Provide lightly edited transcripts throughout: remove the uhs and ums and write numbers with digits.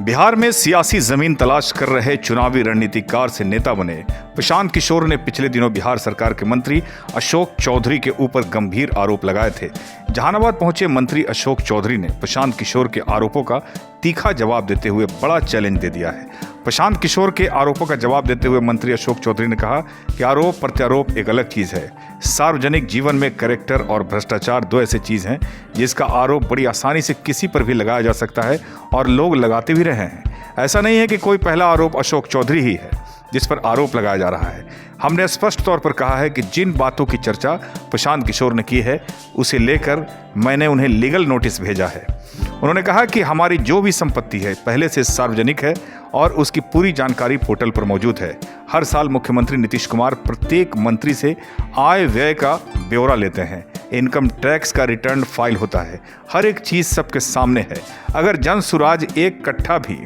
बिहार में सियासी जमीन तलाश कर रहे चुनावी रणनीतिकार से नेता बने प्रशांत किशोर ने पिछले दिनों बिहार सरकार के मंत्री अशोक चौधरी के ऊपर गंभीर आरोप लगाए थे। जहानाबाद पहुंचे मंत्री अशोक चौधरी ने प्रशांत किशोर के आरोपों का तीखा जवाब देते हुए बड़ा चैलेंज दे दिया है। प्रशांत किशोर के आरोपों का जवाब देते हुए मंत्री अशोक चौधरी ने कहा कि आरोप प्रत्यारोप एक अलग चीज है। सार्वजनिक जीवन में कैरेक्टर और भ्रष्टाचार दो ऐसी चीज हैं जिसका आरोप बड़ी आसानी से किसी पर भी लगाया जा सकता है और लोग लगाते भी रहे हैं। ऐसा नहीं है कि कोई पहला आरोप अशोक चौधरी ही है जिस पर आरोप लगाया जा रहा है। हमने स्पष्ट तौर पर कहा है कि जिन बातों की चर्चा प्रशांत किशोर ने की है उसे लेकर मैंने उन्हें लीगल नोटिस भेजा है। उन्होंने कहा कि हमारी जो भी संपत्ति है पहले से सार्वजनिक है और उसकी पूरी जानकारी पोर्टल पर मौजूद है। हर साल मुख्यमंत्री नीतीश कुमार प्रत्येक मंत्री से आय व्यय का ब्यौरा लेते हैं। इनकम टैक्स का रिटर्न फाइल होता है। हर एक चीज़ सबके सामने है। अगर जन सुराज एक कट्ठा भी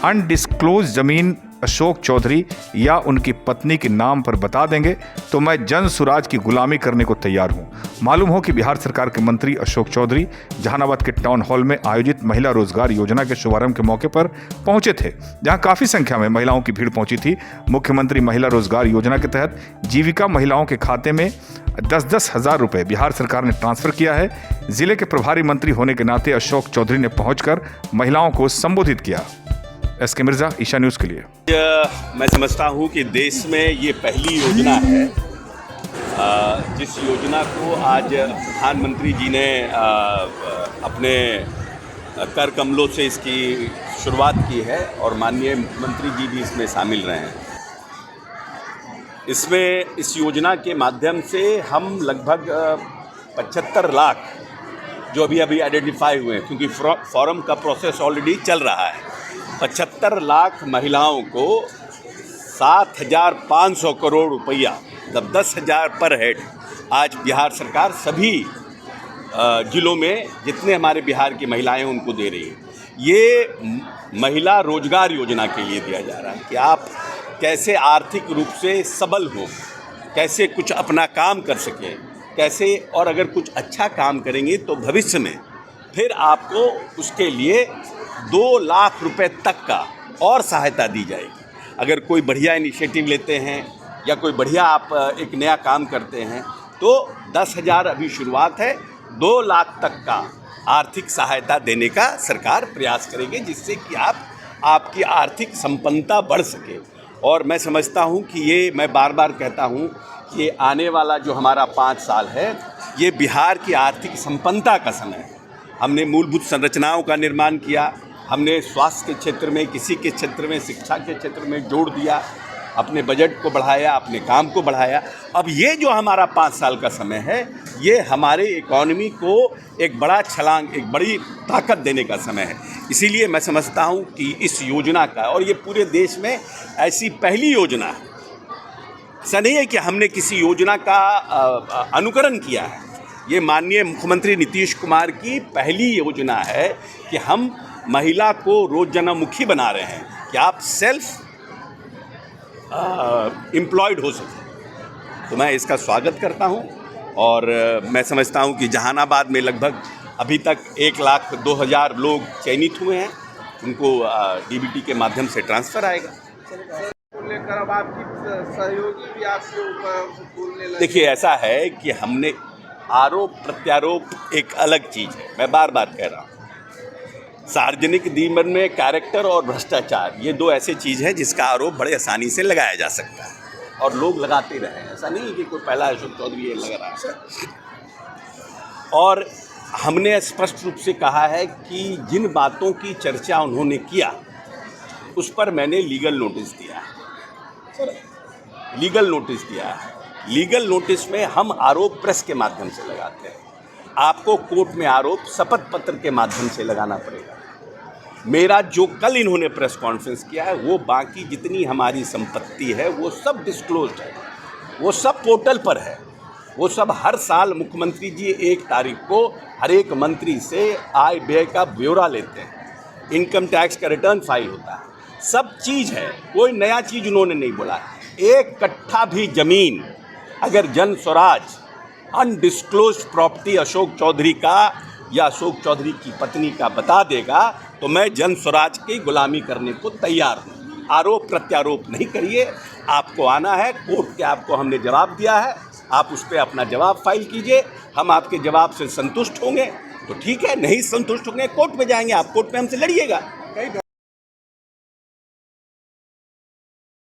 अनडिस्क्लोज जमीन अशोक चौधरी या उनकी पत्नी के नाम पर बता देंगे तो मैं जन सुराज की गुलामी करने को तैयार हूं। मालूम हो कि बिहार सरकार के मंत्री अशोक चौधरी जहानाबाद के टाउन हॉल में आयोजित महिला रोजगार योजना के शुभारंभ के मौके पर पहुंचे थे, जहां काफी संख्या में महिलाओं की भीड़ पहुंची थी। मुख्यमंत्री महिला रोजगार योजना के तहत जीविका महिलाओं के खाते में 10-10 हज़ार रुपये बिहार सरकार ने ट्रांसफर किया है। जिले के प्रभारी मंत्री होने के नाते अशोक चौधरी ने पहुंचकर महिलाओं को संबोधित किया। एसके मिर्जा, ईशा न्यूज़ के लिए। मैं समझता हूं कि देश में ये पहली योजना है जिस योजना को आज प्रधानमंत्री जी ने अपने कर कमलों से इसकी शुरुआत की है और माननीय मुख्यमंत्री जी भी इसमें शामिल रहे हैं। इसमें इस योजना के माध्यम से हम लगभग 75 लाख जो अभी आइडेंटिफाई हुए हैं, क्योंकि फॉर्म का प्रोसेस ऑलरेडी चल रहा है, 75 लाख महिलाओं को 7,500 करोड़ रुपया, मतलब 10,000 पर हेड आज बिहार सरकार सभी जिलों में जितने हमारे बिहार की महिलाएं हैं उनको दे रही है। ये महिला रोजगार योजना के लिए दिया जा रहा है कि आप कैसे आर्थिक रूप से सबल हो, कैसे कुछ अपना काम कर सकें, कैसे, और अगर कुछ अच्छा काम करेंगे तो भविष्य में फिर आपको उसके लिए 2 लाख रुपए तक का और सहायता दी जाएगी। अगर कोई बढ़िया इनिशिएटिव लेते हैं या कोई बढ़िया आप एक नया काम करते हैं तो 10,000 अभी शुरुआत है, 2 लाख तक का आर्थिक सहायता देने का सरकार प्रयास करेगी, जिससे कि आपकी आर्थिक संपन्नता बढ़ सके। और मैं समझता हूँ कि ये, मैं बार बार कहता हूँ कि आने वाला जो हमारा 5 साल है ये बिहार की आर्थिक संपन्नता का समय है। हमने मूलभूत संरचनाओं का निर्माण किया, हमने स्वास्थ्य के क्षेत्र में, किसी के क्षेत्र में, शिक्षा के क्षेत्र में जोड़ दिया, अपने बजट को बढ़ाया, अपने काम को बढ़ाया। अब ये जो हमारा 5 साल का समय है ये हमारे इकॉनमी को एक बड़ा छलांग, एक बड़ी ताकत देने का समय है। इसीलिए मैं समझता हूँ कि इस योजना का, और ये पूरे देश में ऐसी पहली योजना है, ऐसा नहीं है कि हमने किसी योजना का अनुकरण किया है, ये माननीय मुख्यमंत्री नीतीश कुमार की पहली योजना है कि हम महिला को रोजगारोन्मुखी बना रहे हैं कि आप सेल्फ एम्प्लॉयड हो सकें। तो मैं इसका स्वागत करता हूं और मैं समझता हूं कि जहानाबाद में लगभग अभी तक 1,02,000 लोग चयनित हुए हैं, उनको डीबीटी के माध्यम से ट्रांसफ़र आएगा। लेकर अब आपकी सहयोगी भी आपके ऊपर बोलने लगे। देखिए, ऐसा है कि हमने आरोप प्रत्यारोप एक अलग चीज़ है, मैं बार बार कह रहा हूँ। सार्वजनिक जीवन में कैरेक्टर और भ्रष्टाचार ये दो ऐसे चीज़ हैं जिसका आरोप बड़े आसानी से लगाया जा सकता है और लोग लगाते रहे। ऐसा नहीं कि कोई पहला अशोक चौधरी ये लग रहा है। और हमने स्पष्ट रूप से कहा है कि जिन बातों की चर्चा उन्होंने किया उस पर मैंने लीगल नोटिस दिया है। लीगल नोटिस दिया है। लीगल नोटिस में हम आरोप प्रेस के माध्यम से लगाते हैं, आपको कोर्ट में आरोप शपथ पत्र के माध्यम से लगाना पड़ेगा। मेरा जो कल इन्होंने प्रेस कॉन्फ्रेंस किया है वो बाकी जितनी हमारी संपत्ति है वो सब डिस्क्लोज्ड है, वो सब पोर्टल पर है, वो सब हर साल मुख्यमंत्री जी 1 तारीख को हर एक मंत्री से आय व्यय का ब्यौरा लेते हैं, इनकम टैक्स का रिटर्न फाइल होता है, सब चीज़ है, कोई नया चीज़ उन्होंने नहीं बोला। 1 कट्ठा भी ज़मीन अगर जन स्वराज अनडिस्क्लोज्ड प्रॉपर्टी अशोक चौधरी का या अशोक चौधरी की पत्नी का बता देगा तो मैं जन स्वराज की गुलामी करने को तैयार हूँ। आरोप प्रत्यारोप नहीं करिए, आपको आना है, कोर्ट के आपको हमने जवाब दिया है, आप उस पर अपना जवाब फाइल कीजिए। हम आपके जवाब से संतुष्ट होंगे तो ठीक है, नहीं संतुष्ट होंगे कोर्ट में जाएंगे, आप कोर्ट में हमसे लड़िएगा।